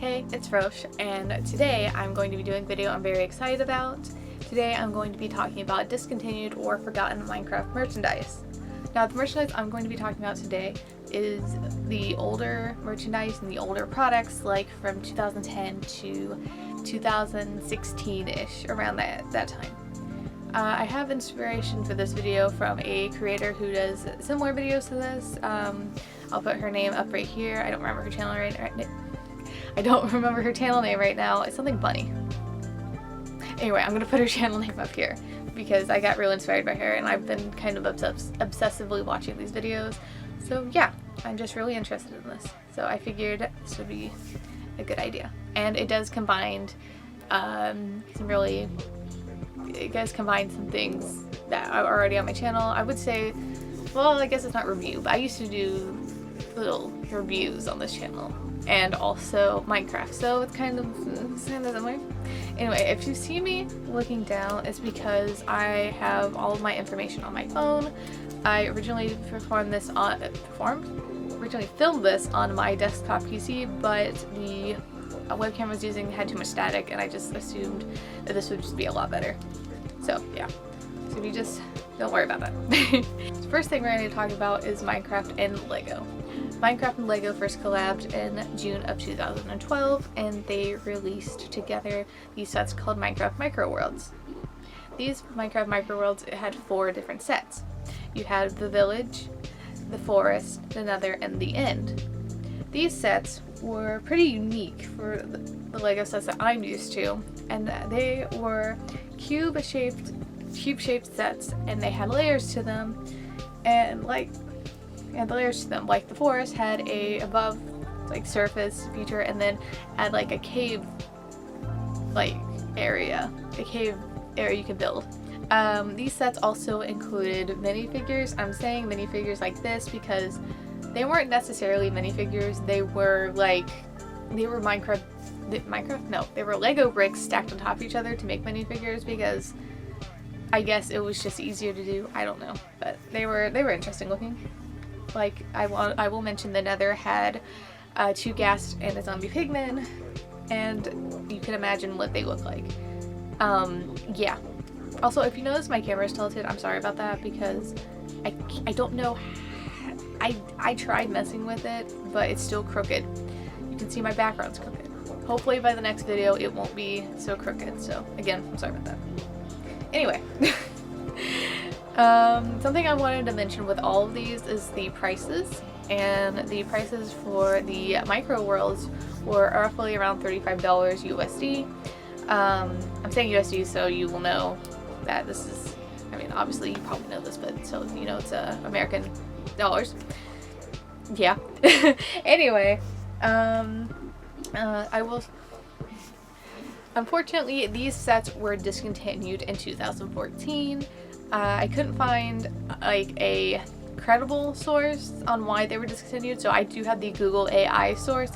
Hey, it's Frosch, and today I'm going to be doing a video I'm very excited about. Today I'm going to be talking about discontinued or forgotten Minecraft merchandise. Now the merchandise I'm going to be talking about today is the older merchandise and the older products, like from 2010 to 2016-ish, around that time. I have inspiration for this video from a creator who does similar videos to this. I'll put her name up right here. I don't remember her channel name right now. It's something bunny. Anyway, I'm gonna put her channel name up here because I got real inspired by her and I've been kind of obsessively watching these videos. So yeah, I'm just really interested in this. So I figured this would be a good idea. And it does combine some things that are already on my channel. I would say, well, I guess it's not review, but I used to do little reviews on this channel and also Minecraft, so it's kind of similar. Anyway, if you see me looking down, it's because I have all of my information on my phone. I originally filmed this on my desktop PC, but the webcam I was using had too much static and I just assumed that this would just be a lot better. So yeah, so you just don't worry about that. The first thing we're going to talk about is Minecraft and Lego. Minecraft and Lego first collabed in June of 2012 and they released together these sets called Minecraft Micro Worlds. These Minecraft Micro Worlds had 4 different sets. You had the village, the forest, the nether, and the end. These sets were pretty unique for the Lego sets that I'm used to, and they were cube-shaped sets, and they had layers to them, like the forest had a above surface feature, and then had like a cave area you could build. These sets also included minifigures. I'm saying minifigures like this because they weren't necessarily minifigures. They were they were Lego bricks stacked on top of each other to make minifigures because I guess it was just easier to do. I don't know, but they were interesting looking. Like I will mention the nether had 2 ghast and a zombie pigman, and you can imagine what they look like. Yeah. Also, if you notice my camera is tilted, I'm sorry about that because I don't know. I tried messing with it, but it's still crooked. You can see my background's crooked. Hopefully by the next video it won't be so crooked. So again, I'm sorry about that. Anyway, something I wanted to mention with all of these is the prices. And the prices for the Micro Worlds were roughly around $35 USD. I'm saying USD so you will know that this is, I mean, obviously you probably know this, but so you know it's American dollars. Yeah. Anyway, unfortunately these sets were discontinued in 2014. I couldn't find a credible source on why they were discontinued, so I do have the Google AI source,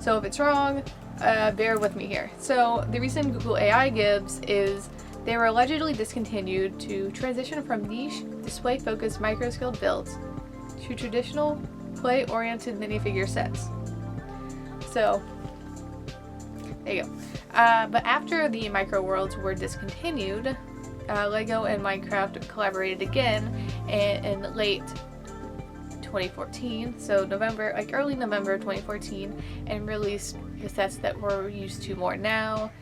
so if it's wrong, bear with me here. So the reason Google AI gives is they were allegedly discontinued to transition from niche, display-focused micro-scaled builds to traditional, play-oriented minifigure sets. So, there you go. But after the Micro Worlds were discontinued, Lego and Minecraft collaborated again in late 2014, so early November 2014, and released the sets that we're used to more now,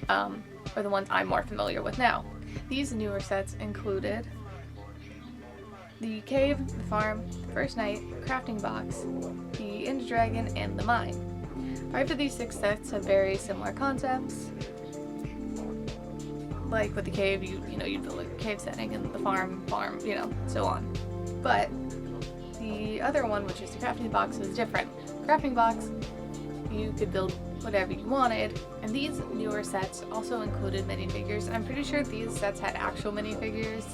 or the ones I'm more familiar with now. These newer sets included the cave, the farm, the first night, crafting box, the end dragon, and the mine. 5 of these 6 sets have very similar concepts. Like with the cave, you build a cave setting, and the farm, so on. But the other one, which is the crafting box, is different. Crafting box, you could build whatever you wanted, and these newer sets also included minifigures. I'm pretty sure these sets had actual minifigures,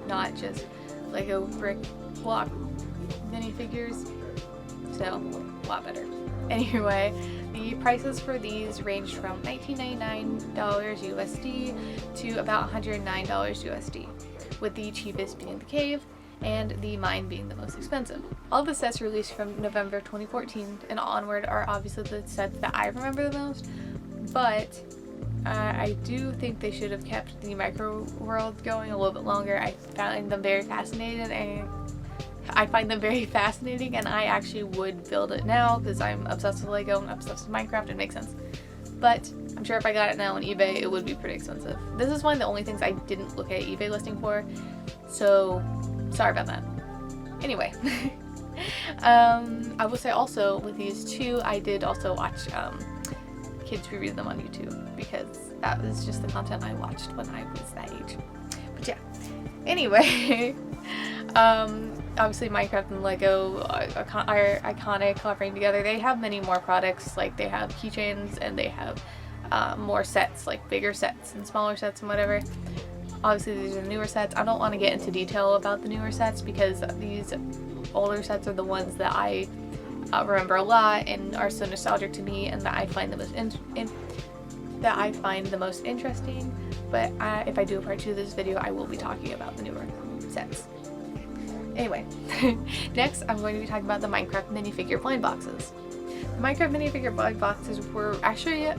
not just Lego brick block minifigures, so a lot better. Anyway, the prices for these ranged from $19.99 USD to about $109 USD, with the cheapest being the cave and the mine being the most expensive. All the sets released from November 2014 and onward are obviously the sets that I remember the most, but I do think they should have kept the micro world going a little bit longer. I find them very fascinating, and I actually would build it now because I'm obsessed with Lego and obsessed with Minecraft. It makes sense. But I'm sure if I got it now on eBay, it would be pretty expensive. This is one of the only things I didn't look at eBay listing for, so sorry about that. Anyway, I will say also with these two, I did also watch kids review them on YouTube because that was just the content I watched when I was that age. But yeah, anyway, obviously Minecraft and Lego are iconic, collaborating together. They have many more products, like they have keychains and they have more sets, like bigger sets and smaller sets and whatever. Obviously these are newer sets. I don't want to get into detail about the newer sets because these older sets are the ones that I remember a lot and are so nostalgic to me and that I find the most interesting. But if I do a part 2 of this video, I will be talking about the newer sets. Anyway, next I'm going to be talking about the Minecraft minifigure blind boxes. The Minecraft minifigure blind boxes were actually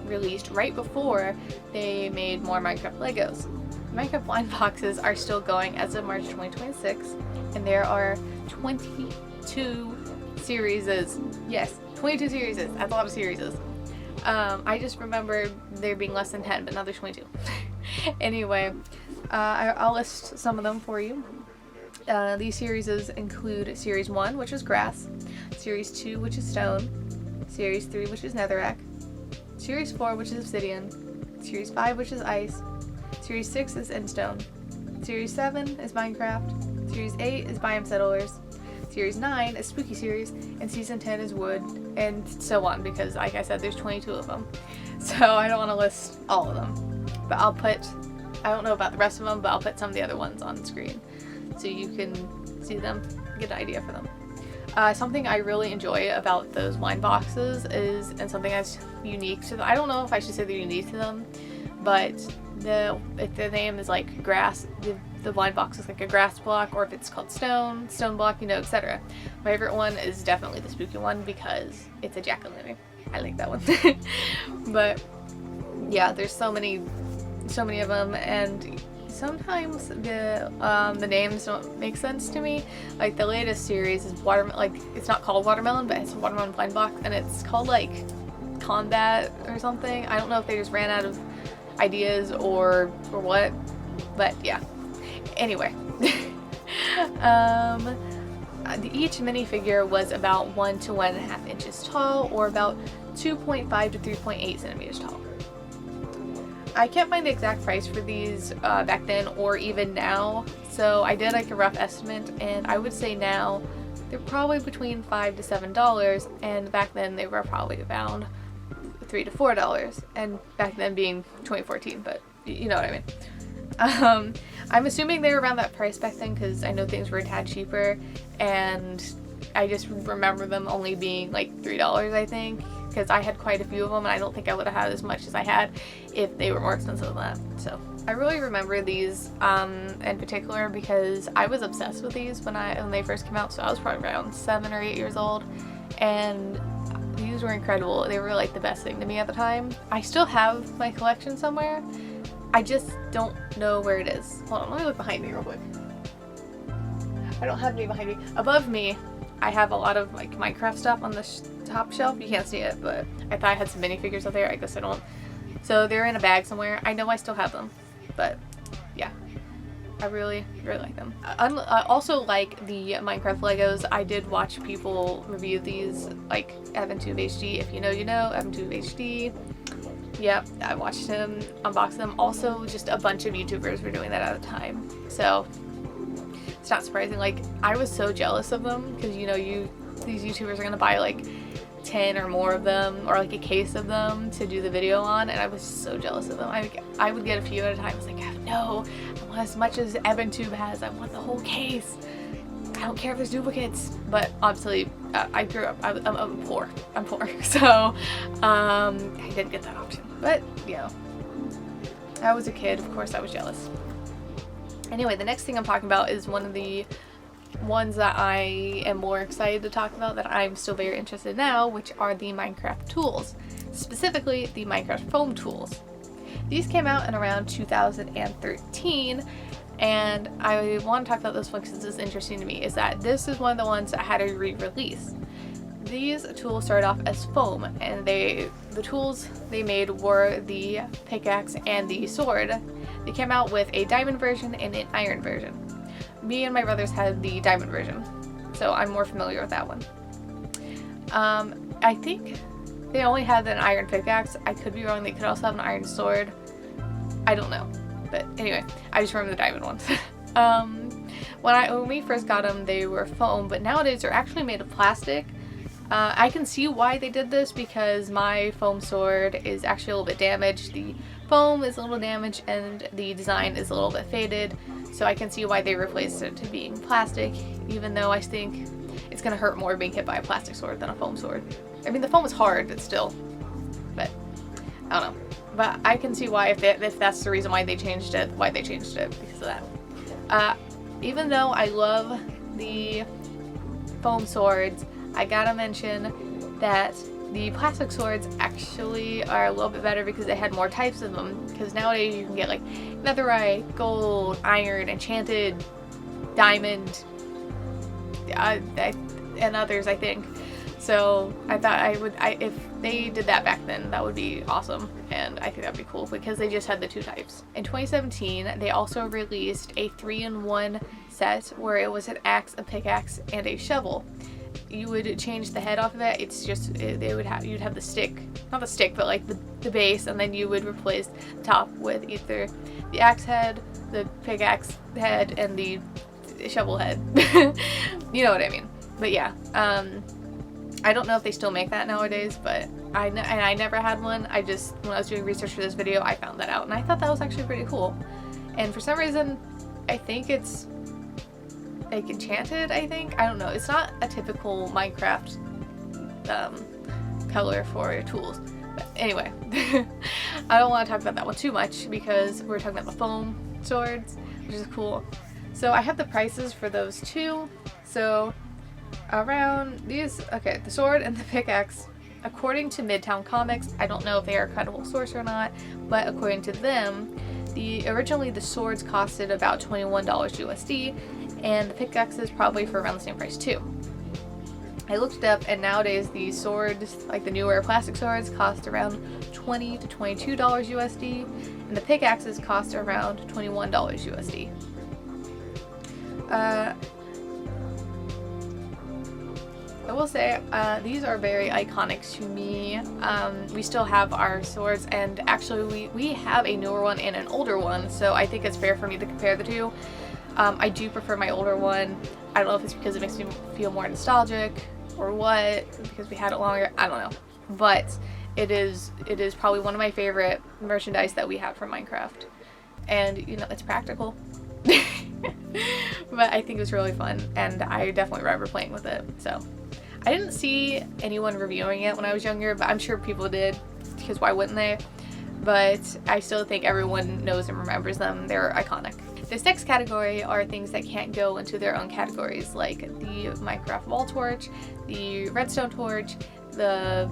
released right before they made more Minecraft Legos. The Minecraft blind boxes are still going as of March 2026, and there are 22 series. Yes, 22 series. That's a lot of series. I just remember there being less than 10, but now there's 22. Anyway, I'll list some of them for you. These series include Series 1, which is Grass, Series 2, which is Stone, Series 3, which is Netherrack, Series 4, which is Obsidian, Series 5, which is Ice, Series 6 is Endstone, Series 7 is Minecraft, Series 8 is Biome Settlers, Series 9 is Spooky Series, and Season 10 is Wood, and so on, because like I said, there's 22 of them. So I don't want to list all of them, but I don't know about the rest of them, but I'll put some of the other ones on the screen so you can see them, get an idea for them. Something I really enjoy about those blind boxes is, and something that's unique to them, I don't know if I should say they're unique to them, but if the name is like grass, the blind box is like a grass block, or if it's called stone block, you know, etc. My favorite one is definitely the spooky one because it's a jack-o'-lantern. I like that one. But yeah, there's so many of them, and sometimes the names don't make sense to me. Like the latest series is it's not called Watermelon, but it's a Watermelon blind box, and it's called like Combat or something. I don't know if they just ran out of ideas or what, but yeah. Anyway, each minifigure was about 1 to 1.5 inches tall, or about 2.5 to 3.8 centimeters tall. I can't find the exact price for these back then or even now, so I did like a rough estimate, and I would say now they're probably between $5 to $7, and back then they were probably around $3 to $4, and back then being 2014, but you know what I mean. I'm assuming they were around that price back then because I know things were a tad cheaper, and I just remember them only being like $3, I think, because I had quite a few of them, and I don't think I would have had as much as I had if they were more expensive than that. So I really remember these in particular because I was obsessed with these when they first came out, so I was probably around 7 or 8 years old, and these were incredible. They were like the best thing to me at the time. I still have my collection somewhere. I just don't know where it is. Hold on, let me look behind me real quick. I don't have any behind me. Above me, I have a lot of like Minecraft stuff on the top shelf. You can't see it, but I thought I had some minifigures up there. I guess I don't. So they're in a bag somewhere. I know I still have them, but yeah. I really, really like them. I also like the Minecraft Legos. I did watch people review these, like EvanTube HD. If you know, you know. EvanTube HD. Yep, I watched him unbox them. Also, just a bunch of YouTubers were doing that at the time. So it's not surprising. Like, I was so jealous of them because, you know, these YouTubers are gonna buy like 10 or more of them, or like a case of them to do the video on, and I was so jealous of them. I would get a few at a time. I was like, no, I want as much as EvanTube has. I want the whole case. I don't care if there's duplicates. But obviously, I grew up. I'm poor. So I didn't get that option. But you know, I was a kid. Of course, I was jealous. Anyway, the next thing I'm talking about is one of the ones that I am more excited to talk about that I'm still very interested in now, which are the Minecraft tools, specifically the Minecraft foam tools. These came out in around 2013, and I want to talk about this one because this is interesting to me, is that this is one of the ones that had a re-release. These tools started off as foam, and the tools they made were the pickaxe and the sword. They came out with a diamond version and an iron version. Me and my brothers had the diamond version, so I'm more familiar with that one. I think they only had an iron pickaxe. I could be wrong. They could also have an iron sword. I don't know. But anyway, I just remember the diamond ones. When we first got them, they were foam, but nowadays they're actually made of plastic. I can see why they did this because my foam sword is actually a little bit damaged. The foam is a little damaged and the design is a little bit faded. So I can see why they replaced it to being plastic, even though I think it's going to hurt more being hit by a plastic sword than a foam sword. I mean, the foam is hard, but still. But, I don't know. But I can see why, if that's the reason why they changed it, because of that. Even though I love the foam swords, I gotta mention that the plastic swords actually are a little bit better because they had more types of them. Because nowadays you can get like netherite, gold, iron, enchanted, diamond, and others, I think. So I thought if they did that back then, that would be awesome, and I think that'd be cool because they just had the two types. In 2017, they also released a 3-in-1 set where it was an axe, a pickaxe, and a shovel. You would change the head off of it. It's just you'd have the stick, not the stick, but like the base, and then you would replace the top with either the axe head, the pickaxe head, and the shovel head. You know what I mean? But yeah. I don't know if they still make that nowadays, but I never had one. When I was doing research for this video, I found that out, and I thought that was actually pretty cool. And for some reason, I think it's like enchanted, I think. I don't know. It's not a typical Minecraft color for tools. But anyway, I don't want to talk about that one too much because we're talking about the foam swords, which is cool. So I have the prices for those two. So around these, okay, the sword and the pickaxe, according to Midtown Comics, I don't know if they are a credible source or not, but according to them, originally the swords costed about $21 USD, and the pickaxes probably for around the same price too. I looked it up, and nowadays the swords, like the newer plastic swords, cost around $20 to $22 USD, and the pickaxes cost around $21 USD. I will say, these are very iconic to me. We still have our swords, and actually we have a newer one and an older one, so I think it's fair for me to compare the two. I do prefer my older one. I don't know if it's because it makes me feel more nostalgic or what, because we had it longer, I don't know. But it is probably one of my favorite merchandise that we have from Minecraft. And, you know, it's practical. But I think it was really fun, and I definitely remember playing with it, so. I didn't see anyone reviewing it when I was younger, but I'm sure people did, because why wouldn't they? But I still think everyone knows and remembers them. They're iconic. This next category are things that can't go into their own categories, like the Minecraft wall torch, the redstone torch, the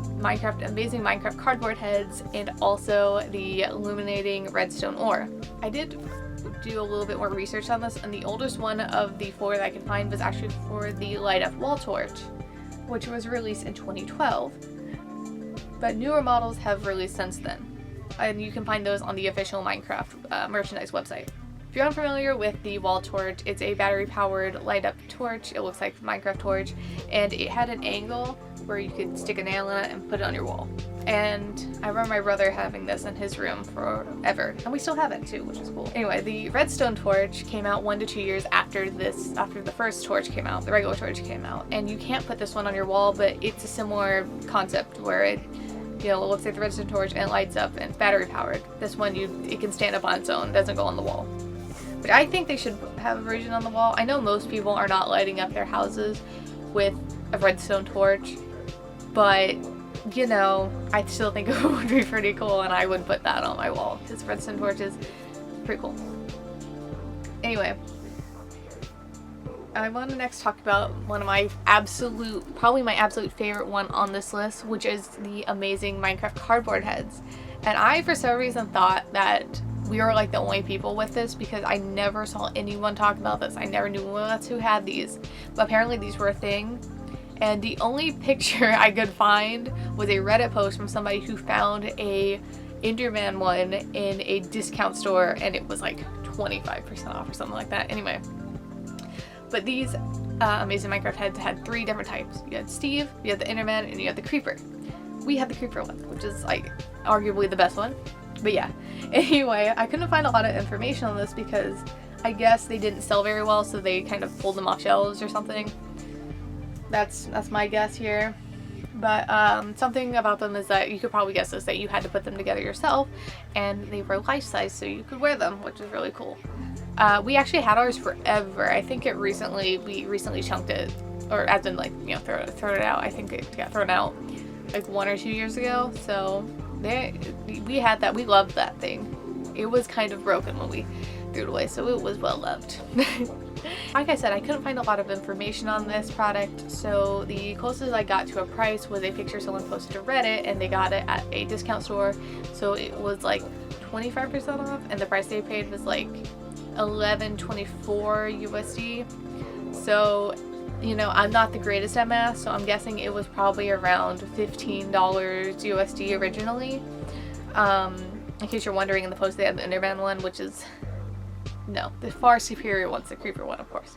amazing Minecraft cardboard heads, and also the illuminating redstone ore. I did do a little bit more research on this, and the oldest one of the 4 that I could find was actually for the light up wall torch, which was released in 2012. But newer models have released since then, and you can find those on the official Minecraft merchandise website. If you're unfamiliar with the wall torch, it's a battery-powered light-up torch. It looks like the Minecraft torch, and it had an angle where you could stick a nail in it and put it on your wall. And I remember my brother having this in his room forever, and we still have it too, which is cool. Anyway, the redstone torch came out 1 to 2 years after the first torch came out, the regular torch came out, and you can't put this one on your wall, but it's a similar concept where it, you know, it looks like the redstone torch and it lights up and it's battery powered. This one, it can stand up on its own, doesn't go on the wall. But I think they should have a version on the wall. I know most people are not lighting up their houses with a redstone torch, but, you know, I still think it would be pretty cool, and I would put that on my wall, because redstone torch is pretty cool. Anyway, I want to next talk about one of my probably my absolute favorite one on this list, which is the amazing Minecraft cardboard heads. And I, for some reason, thought that we were like the only people with this because I never saw anyone talk about this. I never knew anyone else who had these, but apparently these were a thing. And the only picture I could find was a Reddit post from somebody who found a Enderman one in a discount store, and it was like 25% off or something like that. Anyway. But these amazing Minecraft heads had 3 different types. You had Steve, you had the Enderman, and you had the Creeper. We had the Creeper one, which is like arguably the best one. But yeah, anyway, I couldn't find a lot of information on this because I guess they didn't sell very well, so they kind of pulled them off shelves or something. That's my guess here. But something about them is that you could probably guess this, that you had to put them together yourself, and they were life size, so you could wear them, which is really cool. We actually had ours forever. I think we recently chunked it, or as in like, you know, thrown it out. I think it got thrown out like 1 or 2 years ago. So we had that. We loved that thing. It was kind of broken when we threw it away, so it was well loved. Like I said, I couldn't find a lot of information on this product, so the closest I got to a price was a picture someone posted to Reddit, and they got it at a discount store, so it was like 25% off, and the price they paid was like $11.24 USD. So, you know, I'm not the greatest at math, so I'm guessing it was probably around $15 USD originally. In case you're wondering, in the post they had the Enderman one, which is the far superior one's the Creeper one, of course.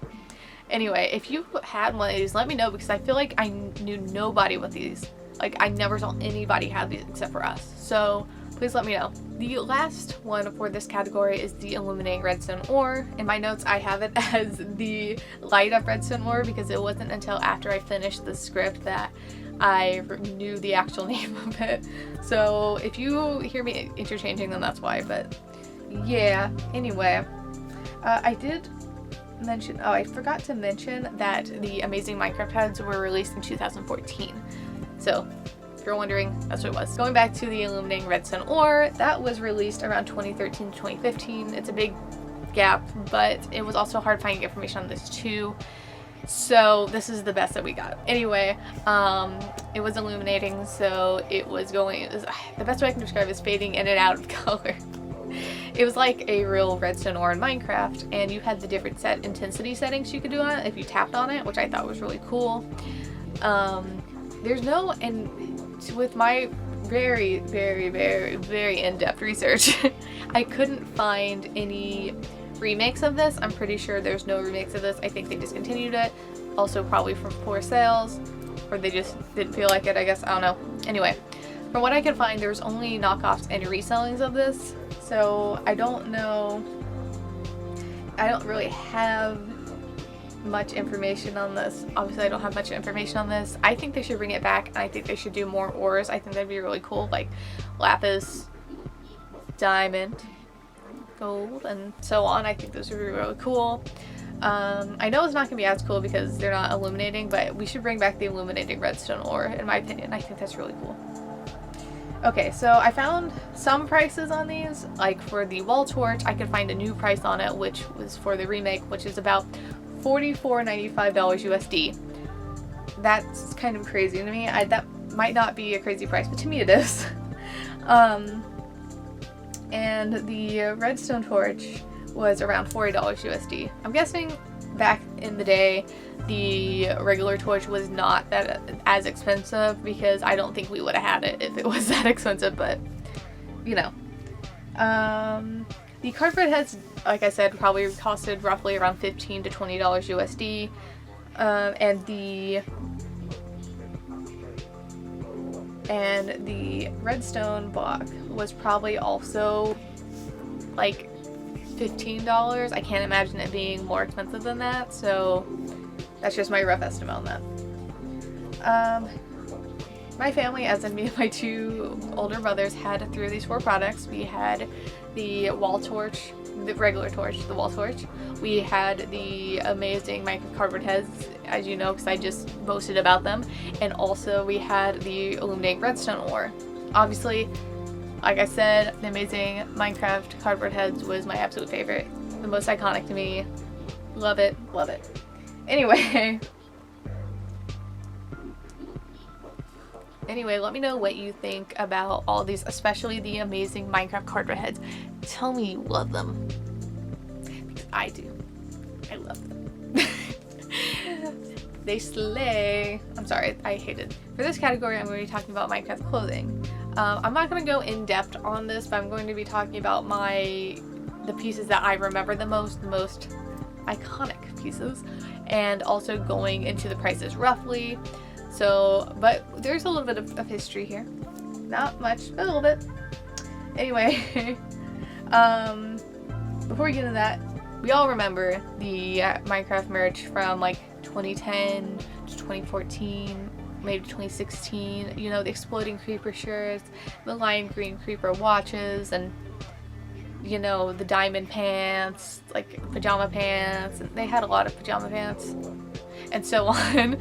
Anyway, if you had one of these, let me know, because I feel like I knew nobody with these. Like, I never saw anybody have these except for us. So please let me know. The last one for this category is the illuminating redstone ore. In my notes, I have it as the light up redstone ore because it wasn't until after I finished the script that I knew the actual name of it. So if you hear me interchanging them, that's why. But yeah, anyway, I did mention, I forgot to mention that the amazing Minecraft heads were released in 2014. So if you're wondering, that's what it was. Going back to the illuminating redstone ore, that was released around 2013 to 2015. It's a big gap, but it was also hard finding information on this too. So this is the best that we got. Anyway, it was illuminating, so it was the best way I can describe it is fading in and out of color. It was like a real redstone ore in Minecraft, and you had the different intensity settings you could do on it if you tapped on it, which I thought was really cool. And with my very, very, very, very in-depth research, I couldn't find any remakes of this. I'm pretty sure there's no remakes of this. I think they discontinued it. Also probably from poor sales, or they just didn't feel like it, I guess. I don't know. Anyway, from what I could find, there's only knockoffs and resellings of this. So I don't know. I don't really have much information on this. Obviously, I don't have much information on this. I think they should bring it back, and I think they should do more ores. I think that'd be really cool, like lapis, diamond, gold, and so on. I think those would be really cool. I know it's not going to be as cool because they're not illuminating, but we should bring back the illuminating redstone ore, in my opinion. I think that's really cool. Okay, so I found some prices on these. Like for the wall torch, I could find a new price on it, which was for the remake, which is about $44.95 USD. That's kind of crazy to me. That might not be a crazy price, but to me it is. And the redstone torch was around $40 USD. I'm guessing back in the day the regular torch was not that as expensive, because I don't think we would have had it if it was that expensive, but you know. The cardboard heads, like I said, probably costed roughly around $15 to $20 USD, and the redstone block was probably also like $15. I can't imagine it being more expensive than that, so that's just my rough estimate on that. My family, as in me and my 2 older brothers, had 3 of these 4 products. We had the wall torch, the regular torch, the wall torch. We had the amazing Minecraft cardboard heads, as you know, because I just boasted about them. And also we had the illuminating redstone ore. Obviously, like I said, the amazing Minecraft cardboard heads was my absolute favorite. The most iconic to me. Love it, love it. Anyway. Anyway, let me know what you think about all these, especially the amazing Minecraft cardboard heads. Tell me you love them. Because I do. I love them. They slay. I'm sorry, I hated. For this category, I'm going to be talking about Minecraft clothing. I'm not going to go in depth on this, but I'm going to be talking about the pieces that I remember the most iconic pieces, and also going into the prices roughly. So, but there's a little bit of history here. Not much, but a little bit. Anyway, before we get into that, we all remember the Minecraft merch from like 2010 to 2014, maybe 2016. You know, the exploding creeper shirts, the lime green creeper watches, and you know, the diamond pants, like pajama pants, and they had a lot of pajama pants, and so on.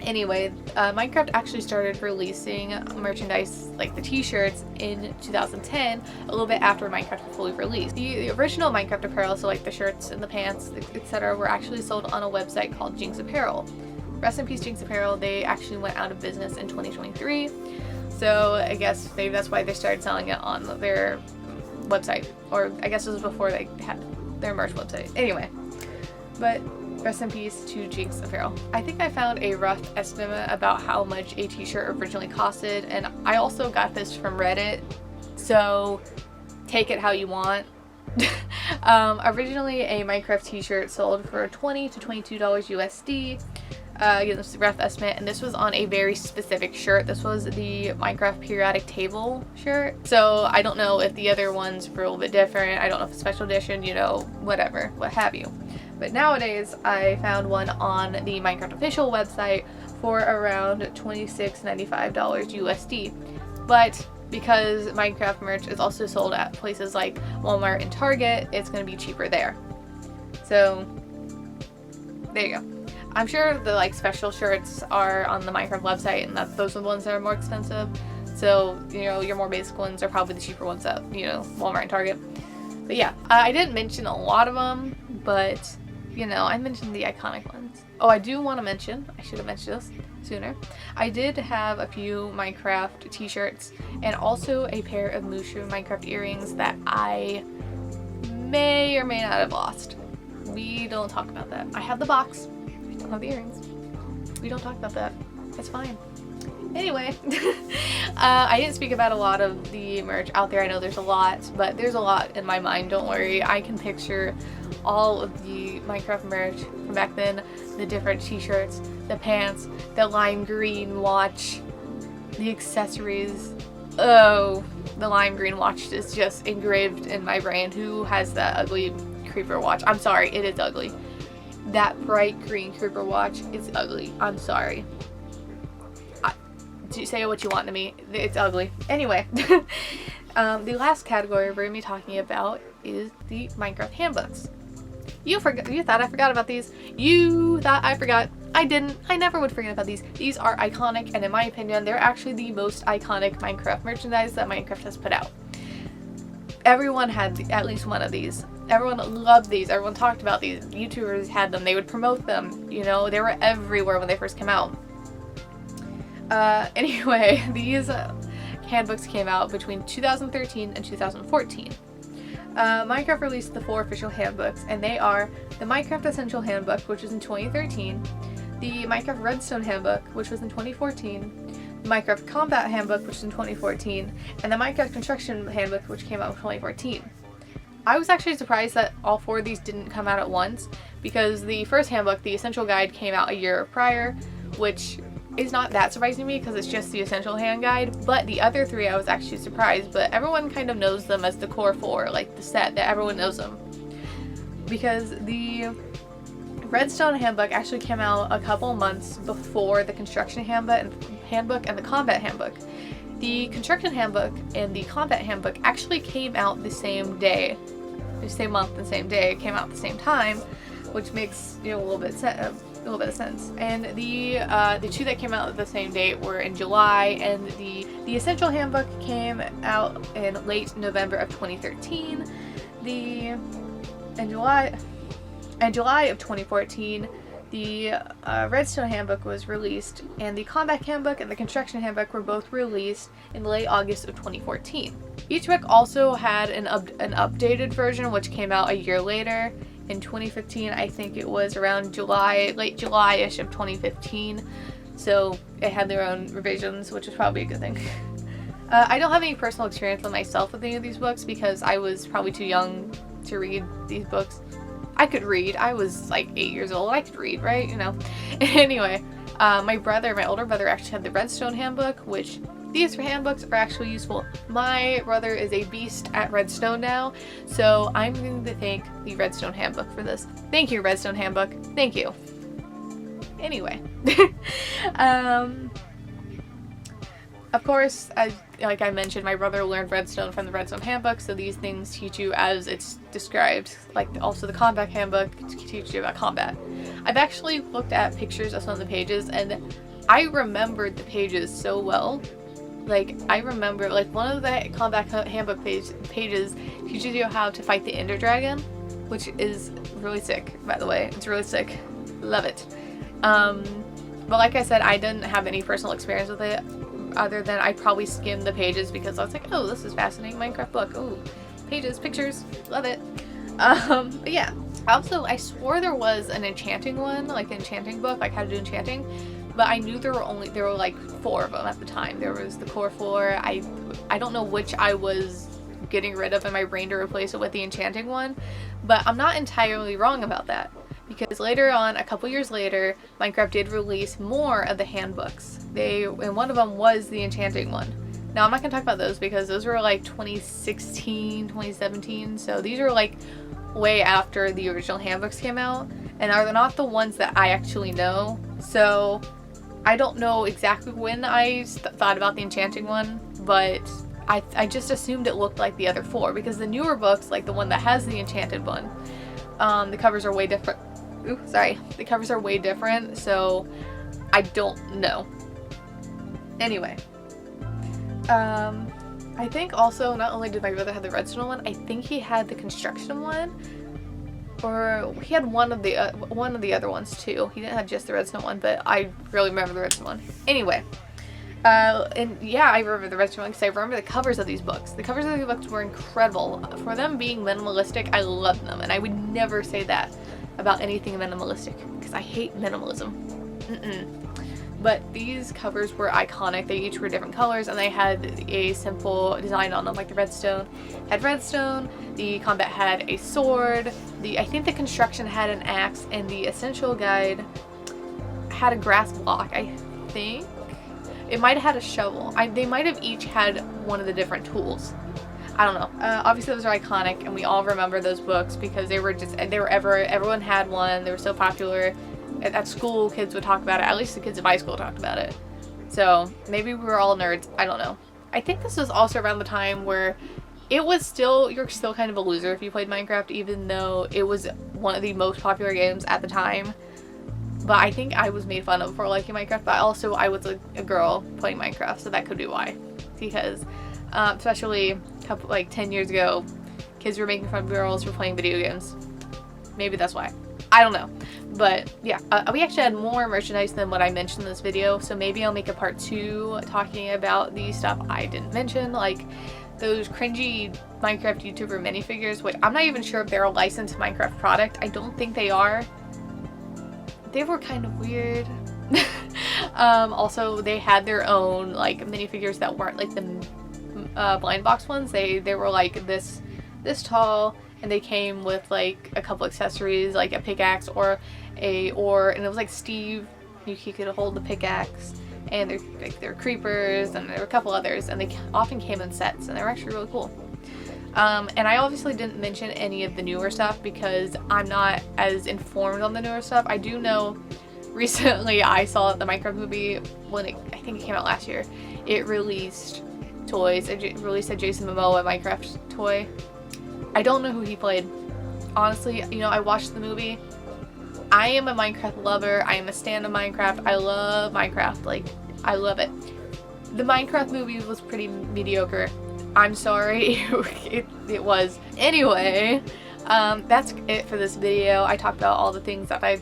Anyway, Minecraft actually started releasing merchandise like the t-shirts in 2010, a little bit after Minecraft was fully released. The original Minecraft apparel, so like the shirts and the pants, etc., were actually sold on a website called Jinx Apparel. Rest in peace, Jinx Apparel. They actually went out of business in 2023, so I guess maybe that's why they started selling it on their website, or I guess it was before they had their merch website. Anyway, but rest in peace to Jinx Apparel. I think I found a rough estimate about how much a t-shirt originally costed, and I also got this from Reddit, so take it how you want. Originally a Minecraft t-shirt sold for $20 to $22 USD. Again, this is a rough estimate, and this was on a very specific shirt. This was the Minecraft periodic table shirt. So I don't know if the other ones were a little bit different. I don't know if it's special edition, you know, whatever, what have you. But nowadays, I found one on the Minecraft official website for around $26.95 USD. But because Minecraft merch is also sold at places like Walmart and Target, it's going to be cheaper there. So there you go. I'm sure the like special shirts are on the Minecraft website, and those are the ones that are more expensive. So, you know, your more basic ones are probably the cheaper ones at, you know, Walmart and Target. But yeah, I didn't mention a lot of them, but you know, I mentioned the iconic ones. Oh, I do want to mention, I should have mentioned this sooner, I did have a few Minecraft t-shirts and also a pair of Mushroom Minecraft earrings that I may or may not have lost. We don't talk about that. I have the box, I don't have the earrings. We don't talk about that. It's fine. Anyway, I didn't speak about a lot of the merch out there. I know there's a lot, but there's a lot in my mind. Don't worry. I can picture all of the Minecraft merch from back then, the different t-shirts, the pants, the lime green watch, the accessories. Oh, the lime green watch is just engraved in my brain. Who has that ugly creeper watch? I'm sorry, it is ugly. That bright green creeper watch is ugly. I'm sorry. Say what you want to me. It's ugly. Anyway, the last category we're going to be talking about is the Minecraft handbooks. You thought I forgot about these. You thought I forgot. I didn't. I never would forget about these. These are iconic, and in my opinion, they're actually the most iconic Minecraft merchandise that Minecraft has put out. Everyone had at least one of these. Everyone loved these. Everyone talked about these. YouTubers had them. They would promote them. You know, they were everywhere when they first came out. Anyway, these handbooks came out between 2013 and 2014. Minecraft released the 4 official handbooks, and they are the Minecraft Essential Handbook, which was in 2013, the Minecraft Redstone Handbook, which was in 2014, the Minecraft Combat Handbook, which was in 2014, and the Minecraft Construction Handbook, which came out in 2014. I was actually surprised that all 4 of these didn't come out at once, because the first handbook, the Essential Guide, came out a year prior, which is not that surprising to me because it's just the Essential Hand Guide, but the other 3 I was actually surprised, but everyone kind of knows them as the core 4, like the set, that everyone knows them. Because the Redstone Handbook actually came out a couple months before the Construction Handbook and the Combat Handbook. The Construction Handbook and the Combat Handbook actually came out the same day, the same month, the same day. It came out at the same time, which makes, you know, a little bit of sense. And the 2 that came out at the same date were in July, and the Essential Handbook came out in late November of 2013. In July, In July of 2014, the Redstone Handbook was released, and the Combat Handbook and the Construction Handbook were both released in late August of 2014. Each book also had an updated version, which came out a year later in 2015. I think it was around late July-ish of 2015. So it had their own revisions, which is probably a good thing. I don't have any personal experience on myself with any of these books because I was probably too young to read these books. I could read. I was like 8 years old. I could read, right? You know. Anyway, my older brother actually had the Redstone Handbook, which these handbooks are actually useful. My brother is a beast at Redstone now, so I'm going to thank the Redstone Handbook for this. Thank you, Redstone Handbook. Thank you. Anyway. Of course, like I mentioned, my brother learned Redstone from the Redstone Handbook, so these things teach you as it's described. Like also the Combat Handbook teaches you about combat. I've actually looked at pictures of some of the pages, and I remembered the pages so well. Like, I remember, like, one of the Combat Handbook pages teaches you how to fight the Ender Dragon, which is really sick, by the way. It's really sick. Love it. But like I said, I didn't have any personal experience with it, other than I probably skimmed the pages because I was like, oh, this is fascinating Minecraft book. Oh, pages, pictures, love it. But yeah. Also, I swore there was an enchanting one, like an enchanting book, like how to do enchanting, but I knew there were like 4 of them at the time. There was the core 4. I don't know which I was getting rid of in my brain to replace it with the enchanting one, but I'm not entirely wrong about that. Because later on, a couple years later, Minecraft did release more of the handbooks. And one of them was the enchanting one. Now, I'm not going to talk about those because those were like 2016, 2017, so these are like way after the original handbooks came out, and are not the ones that I actually know. So I don't know exactly when I thought about the enchanting one, but I just assumed it looked like the other 4 because the newer books, like the one that has the enchanted one, the covers are way different. Ooh, sorry. The covers are way different, so I don't know. Anyway. I think also, not only did my brother have the Redstone one, I think he had the construction one. Or he had one of the other ones too. He didn't have just the Redstone one, but I really remember the Redstone one. Anyway. And yeah, I remember the Redstone one because I remember the covers of these books. The covers of these books were incredible. For them being minimalistic, I loved them. And I would never say that about anything minimalistic because I hate minimalism. But these covers were iconic. They each were different colors and they had a simple design on them. Like the Redstone had Redstone, the Combat had a sword, I think the Construction had an axe, and the Essential Guide had a grass block, I think. It might have had a shovel. They might have each had one of the different tools. I don't know. Obviously those are iconic and we all remember those books because everyone had one. They were so popular. At school, kids would talk about it. At least the kids at my school talked about it. So maybe we were all nerds. I don't know. I think this was also around the time where you're still kind of a loser if you played Minecraft, even though it was one of the most popular games at the time. But I think I was made fun of for liking Minecraft, but also I was a girl playing Minecraft, so that could be why. Because especially 10 years ago, kids were making fun of girls for playing video games. Maybe that's why. I don't know. But yeah, we actually had more merchandise than what I mentioned in this video, so maybe I'll make a part 2 talking about the stuff I didn't mention, like those cringy Minecraft YouTuber minifigures, which I'm not even sure if they're a licensed Minecraft product. I don't think they are. They were kind of weird. Also, they had their own like minifigures that weren't like the blind box ones. They were like this tall, and they came with like a couple accessories like a pickaxe or and it was like Steve. He could hold the pickaxe, and they're creepers, and there were a couple others, and they often came in sets, and they were actually really cool. And I obviously didn't mention any of the newer stuff because I'm not as informed on the newer stuff. I do know recently I saw the Minecraft movie when I think it came out last year. It released toys. It released a Jason Momoa Minecraft toy. I don't know who he played. Honestly, I watched the movie. I am a Minecraft lover. I am a stan of Minecraft. I love Minecraft. Like, I love it. The Minecraft movie was pretty mediocre. I'm sorry. it was. Anyway, that's it for this video. I talked about all the things that I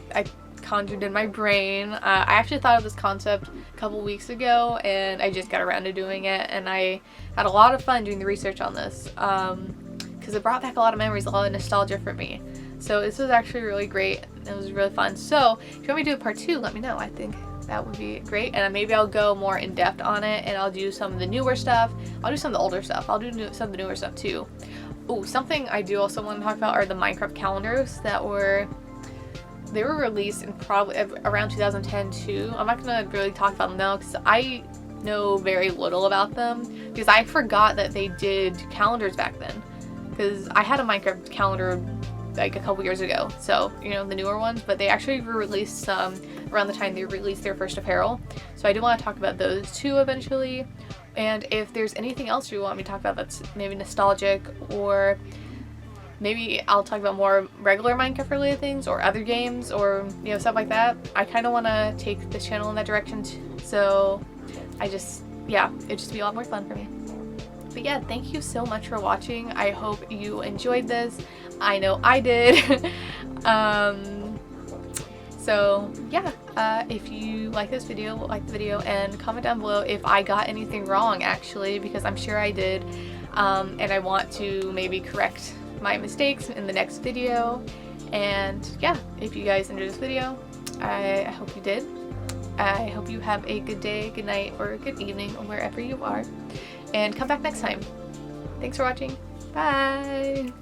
conjured in my brain. I actually thought of this concept a couple weeks ago, and I just got around to doing it, and I had a lot of fun doing the research on this, because it brought back a lot of memories, a lot of nostalgia for me. So this was actually really great. It was really fun. So if you want me to do a part 2, let me know. I think that would be great, and maybe I'll go more in depth on it, and I'll do some of the newer stuff. I'll do some of the older stuff. I'll do some of the newer stuff too. Oh, something I do also want to talk about are the Minecraft calendars that were released in probably around 2010 too. I'm not gonna really talk about them now because I know very little about them, because I forgot that they did calendars back then, because I had a Minecraft calendar like a couple years ago, so you know, the newer ones, but they actually released some around the time they released their first apparel, so I do want to talk about those too eventually. And if there's anything else you want me to talk about that's maybe nostalgic, or maybe I'll talk about more regular Minecraft related things or other games, or you know, stuff like that, I kind of want to take this channel in that direction so yeah, it'd just be a lot more fun for me. But yeah, thank you so much for watching. I hope you enjoyed this. I know I did. So yeah, if you like this video, like the video, and comment down below if I got anything wrong, actually, because I'm sure I did, and I want to maybe correct my mistakes in the next video. And yeah, if you guys enjoyed this video, I hope you did. I hope you have a good day, good night, or good evening wherever you are, and come back next time. Thanks for watching. Bye!